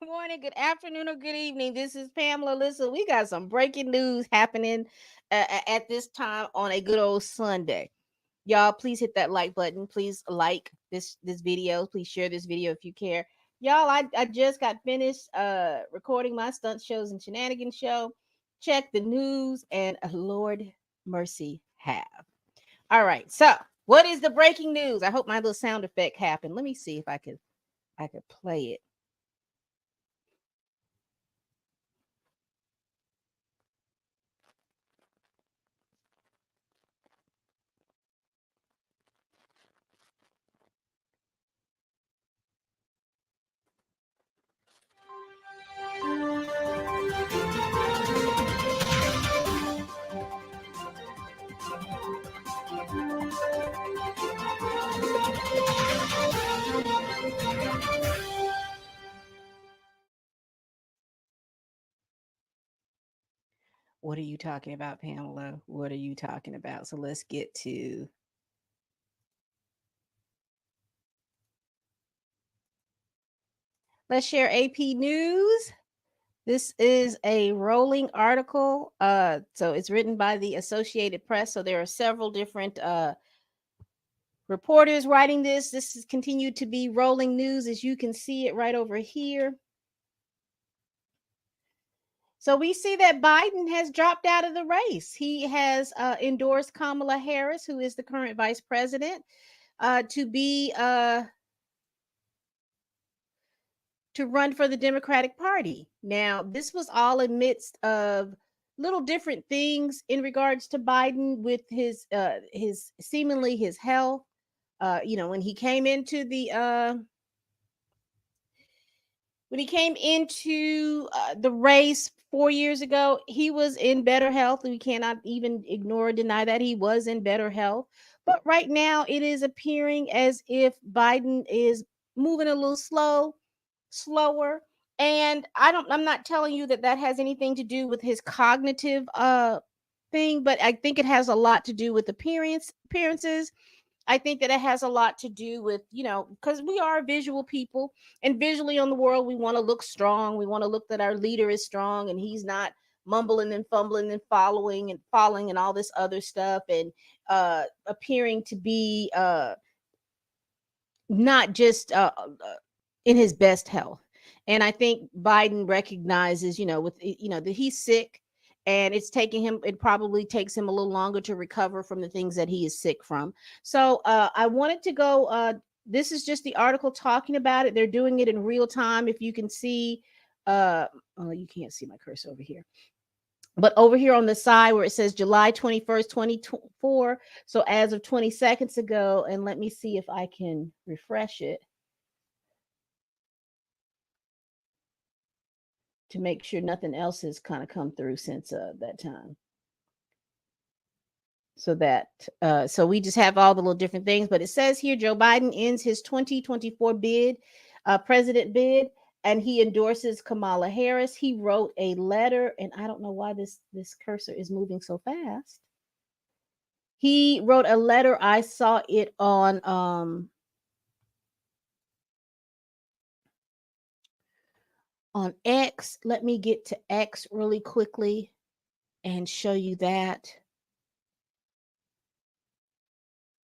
morning, good afternoon, or good evening. This is Pamela. Listen, we got some breaking news happening at this time on a good old Sunday. Y'all, please hit that like button. Please like this video. Please share this video if you care. Y'all, I just got finished recording my stunt shows and shenanigans show. Check the news and Lord mercy have. All right, so what is the breaking news? I hope my little sound effect happened. Let me see if I could play it. What are you talking about, Pamela? What are you talking about? So let's share AP News. This is a rolling article. So it's written by the Associated Press. So there are several different reporters writing this. This has continued to be rolling news, as you can see it right over here. So we see that Biden has dropped out of the race. He has endorsed Kamala Harris, who is the current vice president, to be to run for the Democratic Party. Now, this was all amidst of little different things in regards to Biden with his seemingly his health. When he came into the race 4 years ago, he was in better health. We cannot even ignore or deny that he was in better health. But right now, it is appearing as if Biden is moving a little slower. And I'm not telling you that that has anything to do with his cognitive thing, but I think it has a lot to do with appearances. I think that it has a lot to do with, because we are visual people, and visually on the world, we want to look strong. We want to look that our leader is strong and he's not mumbling and fumbling and following and falling and all this other stuff, and appearing to be not just in his best health. And I think Biden recognizes, that he's sick, and it probably takes him a little longer to recover from the things that he is sick from. So I wanted to go, this is just the article talking about it. They're doing it in real time. If you can see, you can't see my cursor over here. But over here on the side where it says July 21st, 2024. So as of 20 seconds ago, and let me see if I can refresh it to make sure nothing else has kind of come through since that time. So we just have all the little different things, but it says here Joe Biden ends his 2024 president bid, and he endorses Kamala Harris. He wrote a letter, and I don't know why this cursor is moving so fast. He wrote a letter. I saw it on X. Let me get to X really quickly and show you that.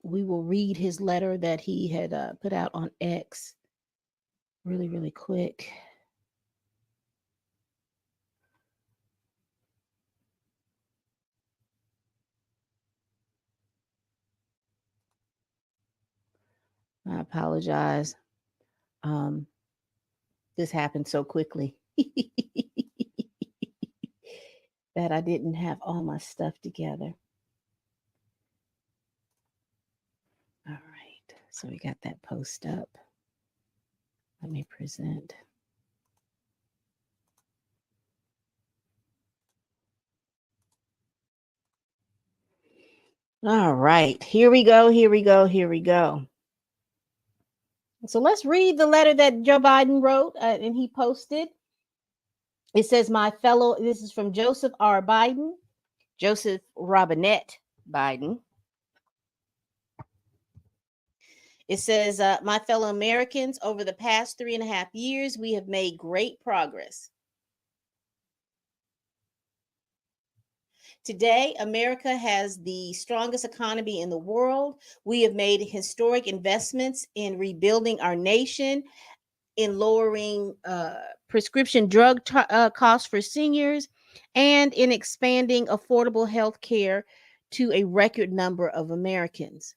We will read his letter that he had put out on X really, really quick. I apologize. This happened so quickly that I didn't have all my stuff together. All right, so we got that post up. Let me present. All right, here we go. So let's read the letter that Joe Biden wrote and he posted. It says, this is from Joseph R. Biden, Joseph Robinette Biden. It says, my fellow Americans, over the past 3.5 years, we have made great progress. Today, America has the strongest economy in the world. We have made historic investments in rebuilding our nation, in lowering prescription drug costs for seniors, and in expanding affordable health care to a record number of Americans.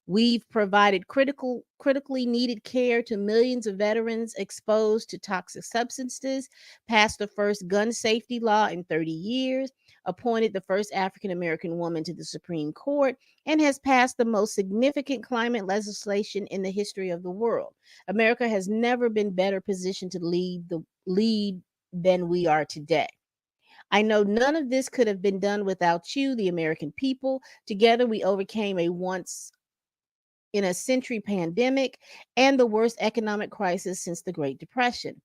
We've provided critically needed care to millions of veterans exposed to toxic substances, passed the first gun safety law in 30 years, appointed the first African American woman to the Supreme Court, and has passed the most significant climate legislation in the history of the world. America has never been better positioned to lead than we are today. I know none of this could have been done without you, the American people. Together, we overcame a once in a century pandemic and the worst economic crisis since the Great Depression.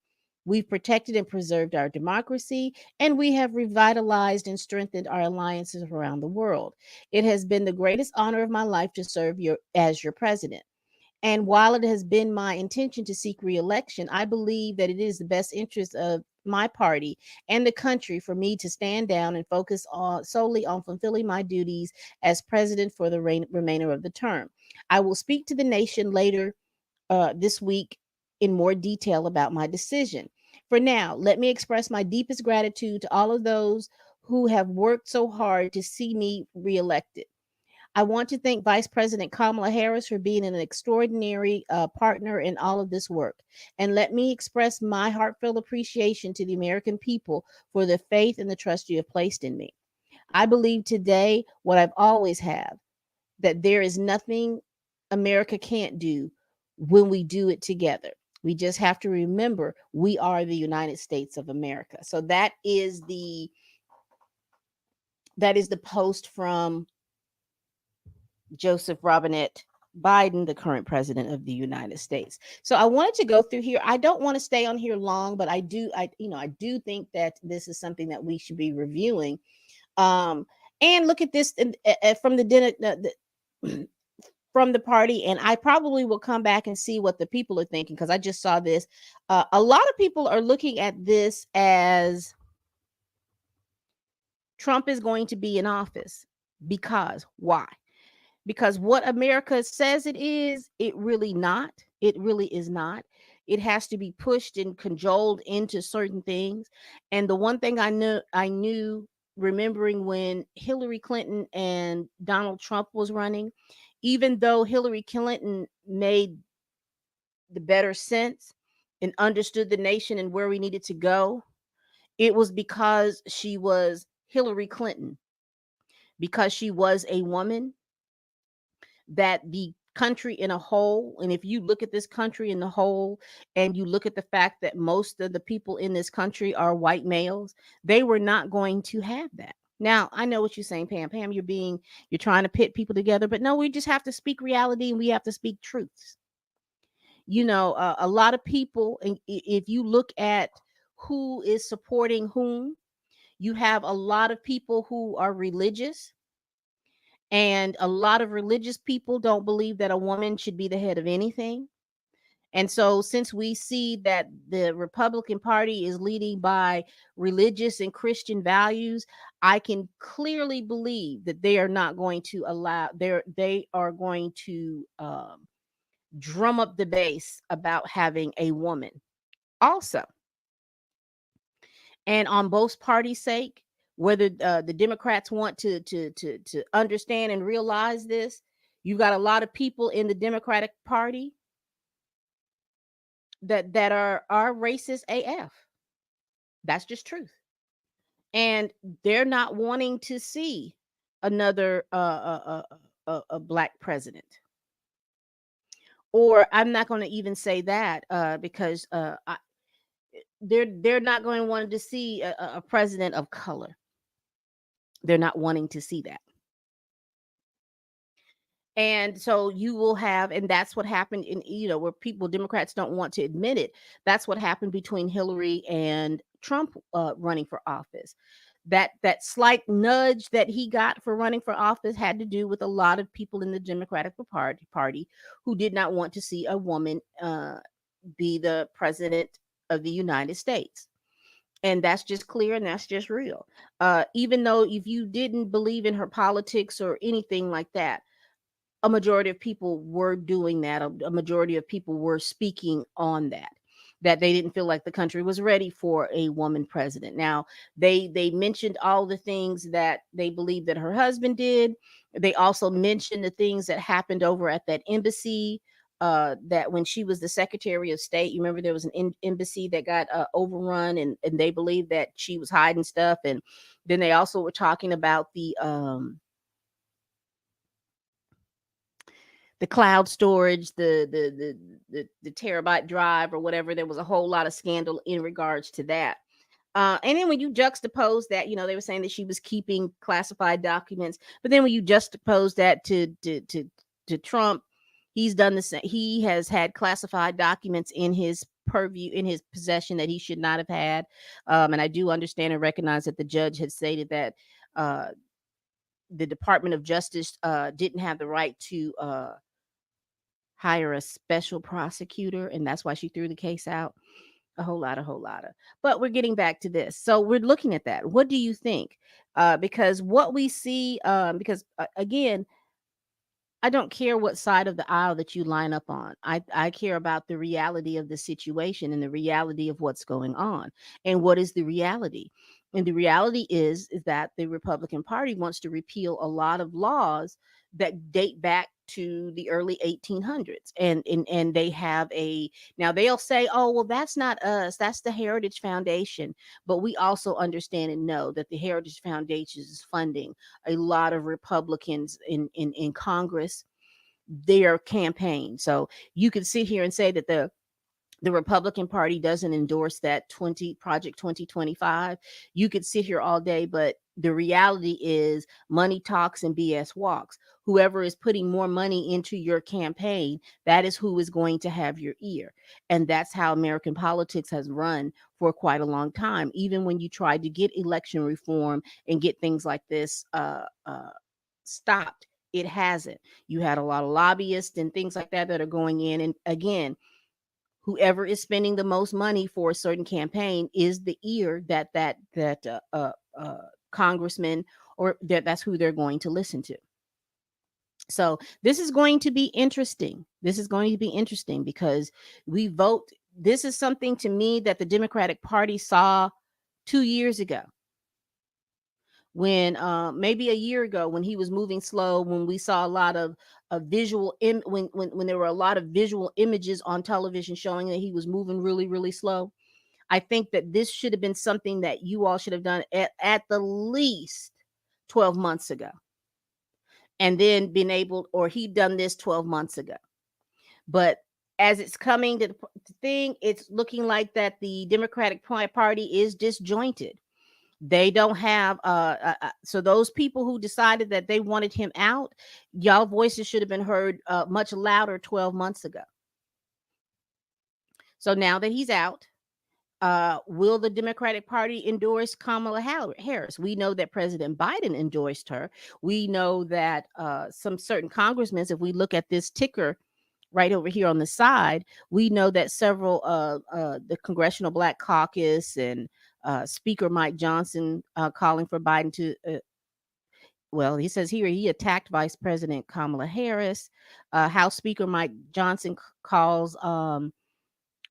We've protected and preserved our democracy, and we have revitalized and strengthened our alliances around the world. It has been the greatest honor of my life to serve as your president. And while it has been my intention to seek reelection, I believe that it is the best interest of my party and the country for me to stand down and focus solely on fulfilling my duties as president for the remainder of the term. I will speak to the nation later this week in more detail about my decision. For now, let me express my deepest gratitude to all of those who have worked so hard to see me reelected. I want to thank Vice President Kamala Harris for being an extraordinary partner in all of this work. And let me express my heartfelt appreciation to the American people for the faith and the trust you have placed in me. I believe today what I've always have, that there is nothing America can't do when we do it together. We just have to remember we are the United States of America. So that is the post from Joseph Robinette Biden, the current president of the United States. So I wanted to go through here. I don't want to stay on here long, but I do think that this is something that we should be reviewing. And look at this from the from the party, and I probably will come back and see what the people are thinking, because I just saw this. A lot of people are looking at this as Trump is going to be in office. Because why? Because what America says it is, it really not. It really is not. It has to be pushed and cajoled into certain things. And the one thing I knew remembering when Hillary Clinton and Donald Trump was running, even though Hillary Clinton made the better sense and understood the nation and where we needed to go, it was because she was Hillary Clinton, because she was a woman, that the country in a whole, and if you look at this country in the whole, and you look at the fact that most of the people in this country are white males, they were not going to have that. Now, I know what you're saying, Pam. You're trying to pit people together, but no, we just have to speak reality and we have to speak truths. A lot of people, and if you look at who is supporting whom, you have a lot of people who are religious. And a lot of religious people don't believe that a woman should be the head of anything. And so, since we see that the Republican Party is leading by religious and Christian values, I can clearly believe that they are not going to they are going to drum up the base about having a woman also. And on both parties' sake, whether the Democrats want to understand and realize this, you got a lot of people in the Democratic Party that are racist AF. That's just truth. And they're not wanting to see another a black president. Or I'm not going to even say that because they're not going to want to see a president of color. They're not wanting to see that. And so you will have, and that's what happened in, where Democrats don't want to admit it. That's what happened between Hillary and Trump running for office. that slight nudge that he got for running for office had to do with a lot of people in the Democratic Party who did not want to see a woman be the president of the United States. And that's just clear and that's just real. Even though if you didn't believe in her politics or anything like that, a majority of people were doing that. A majority of people were speaking on that they didn't feel like the country was ready for a woman president. Now, they mentioned all the things that they believe that her husband did. They also mentioned the things that happened over at that embassy, that when she was the Secretary of State, you remember there was an embassy that got overrun, and they believed that she was hiding stuff. And then they also were talking about the cloud storage, the terabyte drive or whatever. There was a whole lot of scandal in regards to that. And then when you juxtapose that, they were saying that she was keeping classified documents, but then when you juxtapose that to Trump, he's done the same. He has had classified documents in his purview, in his possession, that he should not have had. And I do understand and recognize that the judge had stated that the Department of Justice didn't have the right to hire a special prosecutor, and that's why she threw the case out. A whole lot. But we're getting back to this. So we're looking at that. What do you think? Because what we see, because again, I don't care what side of the aisle that you line up on. I care about the reality of the situation and the reality of what's going on. And what is the reality? And the reality is that the Republican Party wants to repeal a lot of laws that date back to the early 1800s. And they have now they'll say, oh, well, that's not us. That's the Heritage Foundation. But we also understand and know that the Heritage Foundation is funding a lot of Republicans in Congress, their campaign. So you could sit here and say that the Republican Party doesn't endorse that Project 2025. You could sit here all day, but the reality is money talks and BS walks. Whoever is putting more money into your campaign, that is who is going to have your ear. And that's how American politics has run for quite a long time. Even when you tried to get election reform and get things like this stopped, it hasn't. You had a lot of lobbyists and things like that are going in. And again, whoever is spending the most money for a certain campaign is the ear that congressman, or that's who they're going to listen to. So this is going to be interesting. Because we vote. This is something to me that the Democratic Party saw 2 years ago, when maybe a year ago, when he was moving slow, when we saw a lot of when there were a lot of visual images on television showing that he was moving really, really slow. I think that this should have been something that you all should have done at the least 12 months ago, and then been able, or he'd done this 12 months ago. But as it's coming to the thing, it's looking like that the Democratic Party is disjointed. They don't have so those people who decided that they wanted him out, y'all voices should have been heard much louder 12 months ago. So now that he's out, will the Democratic Party endorse Kamala Harris? We know that President Biden endorsed her. We know that some certain congressmen, if we look at this ticker right over here on the side, we know that several the Congressional Black Caucus and Speaker Mike Johnson calling for Biden to well, he says here he attacked Vice President Kamala Harris. House Speaker Mike Johnson calls on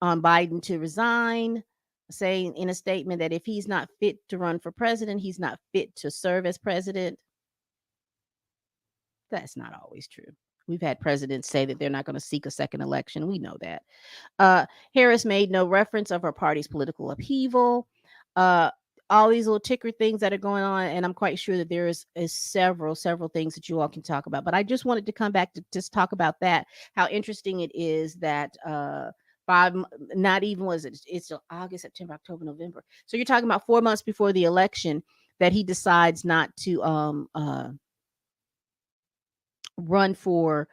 Biden to resign, saying in a statement that if he's not fit to run for president, he's not fit to serve as president. That's not always true. We've had presidents say that they're not going to seek a second election. We know that. Harris made no reference of her party's political upheaval. All these little ticker things that are going on, and I'm quite sure that there is several things that you all can talk about. But I just wanted to come back to just talk about that. How interesting it is that not even was it? It's August, September, October, November. So you're talking about 4 months before the election that he decides not to run for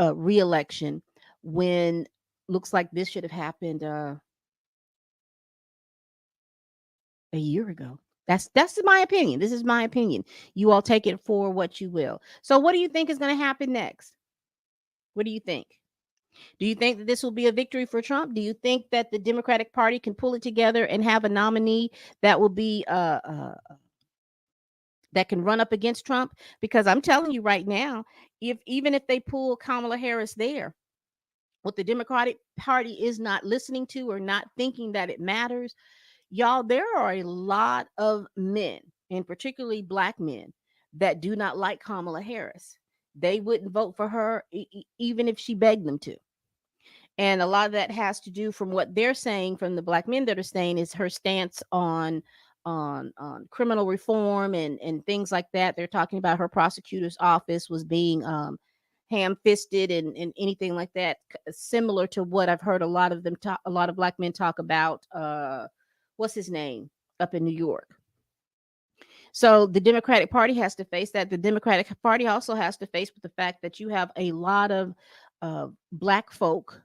re-election, when looks like this should have happened a year ago. That's my opinion. This is my opinion. You all take it for what you will. So what do you think is going to happen next? What do you think? Do you think that this will be a victory for Trump? Do you think that the Democratic Party can pull it together and have a nominee that will be that can run up against Trump? Because I'm telling you right now, if even if they pull Kamala Harris there, what the Democratic Party is not listening to or not thinking that it matters, y'all, there are a lot of men, and particularly black men, that do not like Kamala Harris. They wouldn't vote for her even if she begged them to. And a lot of that has to do from what they're saying, from the black men that are saying, is her stance on criminal reform and things like that. They're talking about her prosecutor's office was being ham-fisted and anything like that, similar to what I've heard a lot of them talk, a lot of black men talk about what's his name up in New York. So the Democratic Party has to face that. The Democratic Party also has to face with the fact that you have a lot of black folk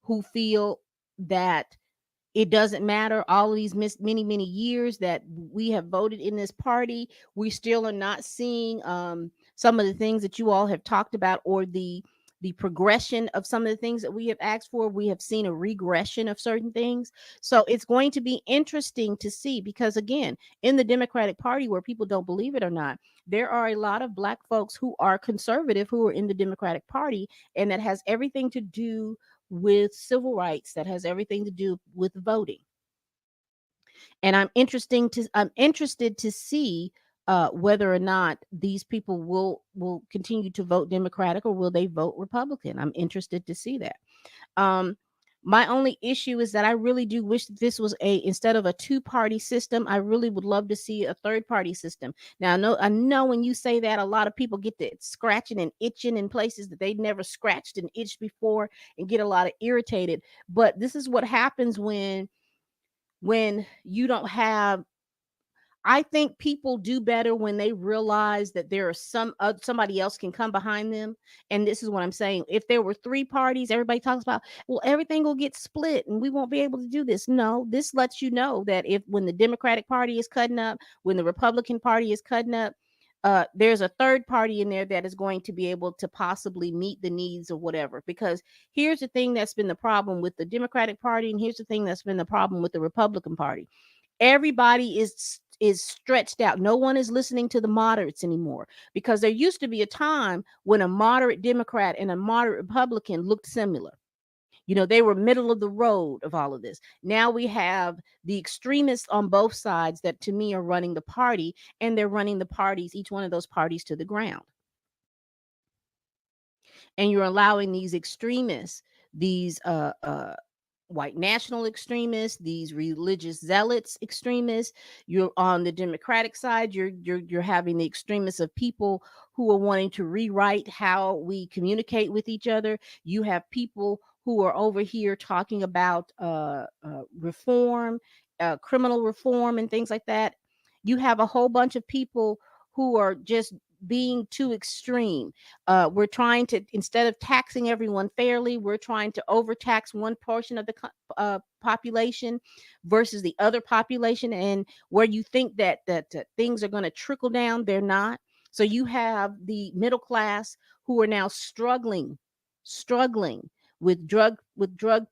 who feel that it doesn't matter all of these many years that we have voted in this party. We still are not seeing some of the things that you all have talked about, or the progression of some of the things that we have asked for. We have seen a regression of certain things. So it's going to be interesting to see, because again, in the Democratic Party, where people don't believe it or not, there are a lot of black folks who are conservative who are in the Democratic Party, and that has everything to do with civil rights, that has everything to do with voting. And I'm interested to see whether or not these people will continue to vote Democratic, or will they vote Republican. I'm interested to see that. Um, my only issue is that I really do wish that this was instead of a two-party system, I really would love to see a third-party system. Now, I know when you say that, a lot of people get to scratching and itching in places that they'd never scratched and itched before, and get a lot of irritated. But this is what happens when you don't have. I think people do better when they realize that there are somebody else can come behind them. And this is what I'm saying. If there were three parties, everybody talks about, well, everything will get split and we won't be able to do this. No, this lets you know that when the Democratic Party is cutting up, when the Republican Party is cutting up, there's a third party in there that is going to be able to possibly meet the needs or whatever. Because here's the thing that's been the problem with the Democratic Party, and here's the thing that's been the problem with the Republican Party. Everybody is stretched out. No one is listening to the moderates anymore, because there used to be a time when a moderate Democrat and a moderate Republican looked similar. You know, they were middle of the road of all of this. Now we have the extremists on both sides that to me are running the party, and they're running the parties, each one of those parties, to the ground. And you're allowing these extremists, these white national extremists, these religious zealots extremists. You're on the Democratic side, you're having the extremists of people who are wanting to rewrite how we communicate with each other. You have people who are over here talking about reform, criminal reform and things like that. You have a whole bunch of people who are just being too extreme. We're trying to, instead of taxing everyone fairly, we're trying to overtax one portion of the population versus the other population. And where you think that things are going to trickle down, they're not. So you have the middle class who are now struggling with drug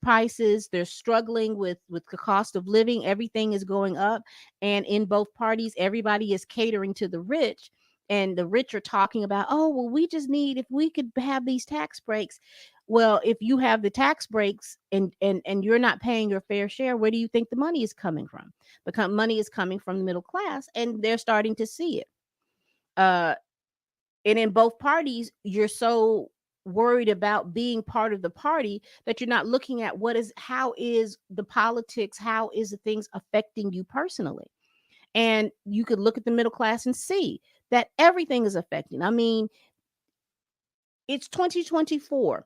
prices. They're struggling with the cost of living. Everything is going up, and in both parties, everybody is catering to the rich. And the rich are talking about, oh, well, we just need, if we could have these tax breaks. Well, if you have the tax breaks and you're not paying your fair share, where do you think the money is coming from? The money is coming from the middle class, and they're starting to see it. And in both parties, you're so worried about being part of the party that you're not looking at how is the politics, how is the things affecting you personally. And you could look at the middle class and see that everything is affecting. I mean, it's 2024.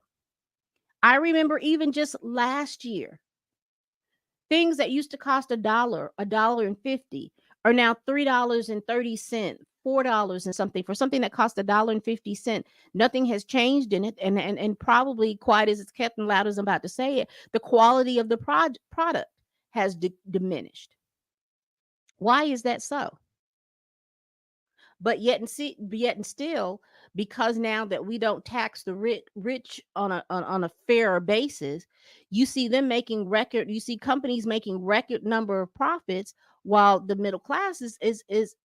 I remember even just last year, things that used to cost $1.50 are now $3.30, $4 and something, for something that cost $1.50. Nothing has changed in it. And probably, quiet as it's kept and loud as I'm about to say it, the quality of the product has diminished. Why is that so? But yet and still, because now that we don't tax the rich on a fairer basis, you see companies making record number of profits, while the middle class is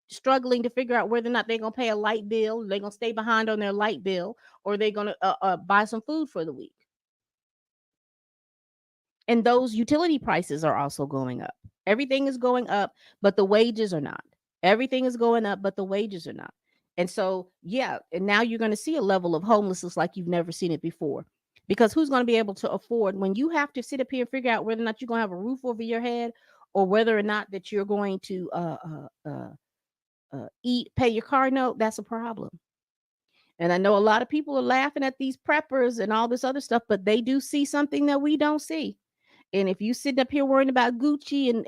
struggling to figure out whether or not they're going to pay a light bill, they're going to stay behind on their light bill, or they're going to buy some food for the week. And those utility prices are also going up. Everything is going up, but the wages are not. Everything is going up, but the wages are not. And so, yeah, and now you're going to see a level of homelessness like you've never seen it before. Because who's going to be able to afford when you have to sit up here and figure out whether or not you're going to have a roof over your head, or whether or not that you're going to pay your car note? That's a problem. And I know a lot of people are laughing at these preppers and all this other stuff, but they do see something that we don't see. And if you sit up here worrying about Gucci and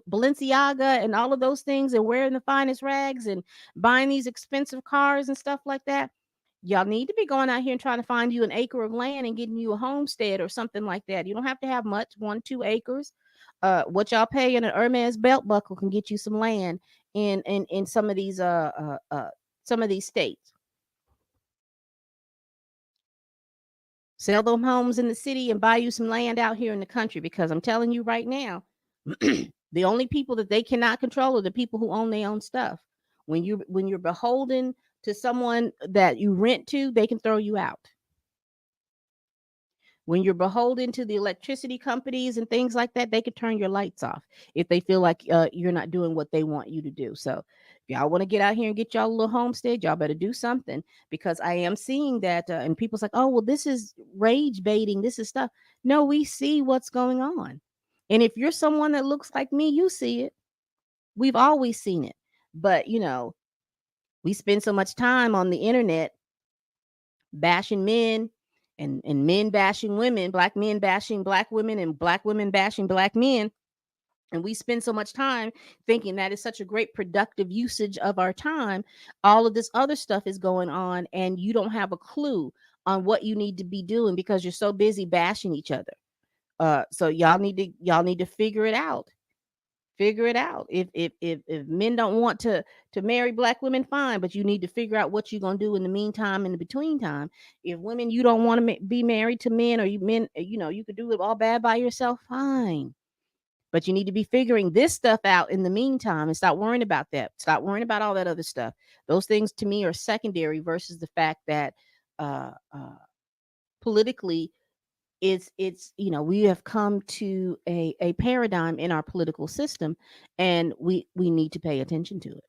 Balenciaga and all of those things, and wearing the finest rags and buying these expensive cars and stuff like that, y'all need to be going out here and trying to find you an acre of land and getting you a homestead or something like that. You don't have to have much, 1-2 acres. What y'all pay in an Hermes belt buckle can get you some land in some of these states. Sell them homes in the city and buy you some land out here in the country, because I'm telling you right now, the only people that they cannot control are the people who own their own stuff. When you're beholden to someone that you rent to, they can throw you out. When you're beholden to the electricity companies and things like that, they could turn your lights off if they feel like you're not doing what they want you to do. So if y'all want to get out here and get y'all a little homestead, y'all better do something, because I am seeing that, and people's like, oh, well, this is rage baiting. This is stuff. No, we see what's going on. And if you're someone that looks like me, you see it. We've always seen it. But, we spend so much time on the internet bashing men, and men bashing women, black men bashing black women, and black women bashing black men. And we spend so much time thinking that is such a great productive usage of our time. All of this other stuff is going on, and you don't have a clue on what you need to be doing because you're so busy bashing each other. So y'all need to figure it out. Figure it out. If men don't want to marry black women, fine, but you need to figure out what you're gonna do in the meantime, in the between time. If women, you don't want to be married to men, or you men, you could do it all bad by yourself, fine. But you need to be figuring this stuff out in the meantime, and stop worrying about that. Stop worrying about all that other stuff. Those things to me are secondary versus the fact that politically, it's we have come to a paradigm in our political system, and we need to pay attention to it.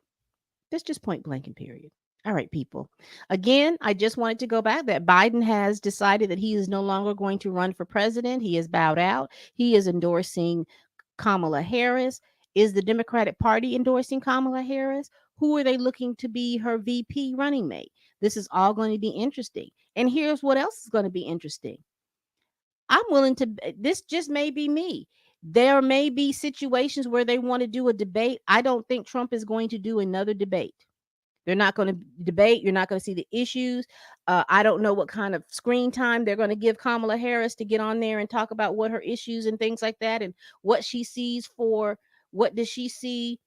That's just point blank and period. All right, people. Again, I just wanted to go back that Biden has decided that he is no longer going to run for president. He has bowed out. He is endorsing Kamala Harris. Is the Democratic Party endorsing Kamala Harris? Who are they looking to be her VP running mate? This is all going to be interesting. And here's what else is going to be interesting. I'm willing to, this just may be me. There may be situations where they want to do a debate. I don't think Trump is going to do another debate. They're not going to debate. You're not going to see the issues. I don't know what kind of screen time they're going to give Kamala Harris to get on there and talk about what her issues and things like that, and what she sees for, what does she see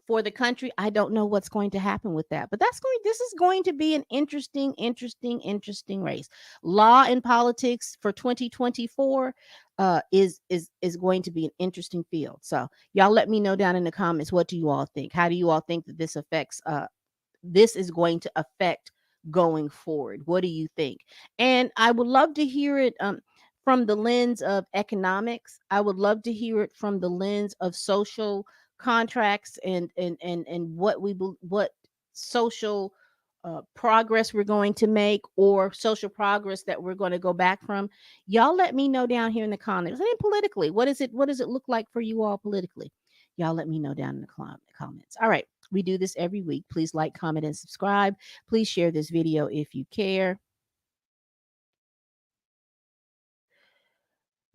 for the country. I don't know what's going to happen with that, but this is going to be an interesting race. Law and politics for 2024 is going to be an interesting field. So y'all let me know down in the comments, what do you all think? How do you all think that this is going to affect going forward? What do you think? And I would love to hear it from the lens of economics. I would love to hear it from the lens of social contracts, and what social progress we're going to make, or social progress that we're going to go back from. Y'all let me know down here in the comments. And then politically, what does it look like for you all politically? Y'all let me know down in the comments. All right, we do this every week. Please like, comment, and subscribe. Please share this video if you care.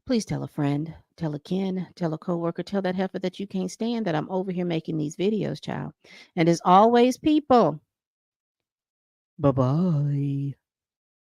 Please tell a friend, tell a kin, tell a coworker, tell that heifer that you can't stand that I'm over here making these videos, child. And as always, people, bye-bye.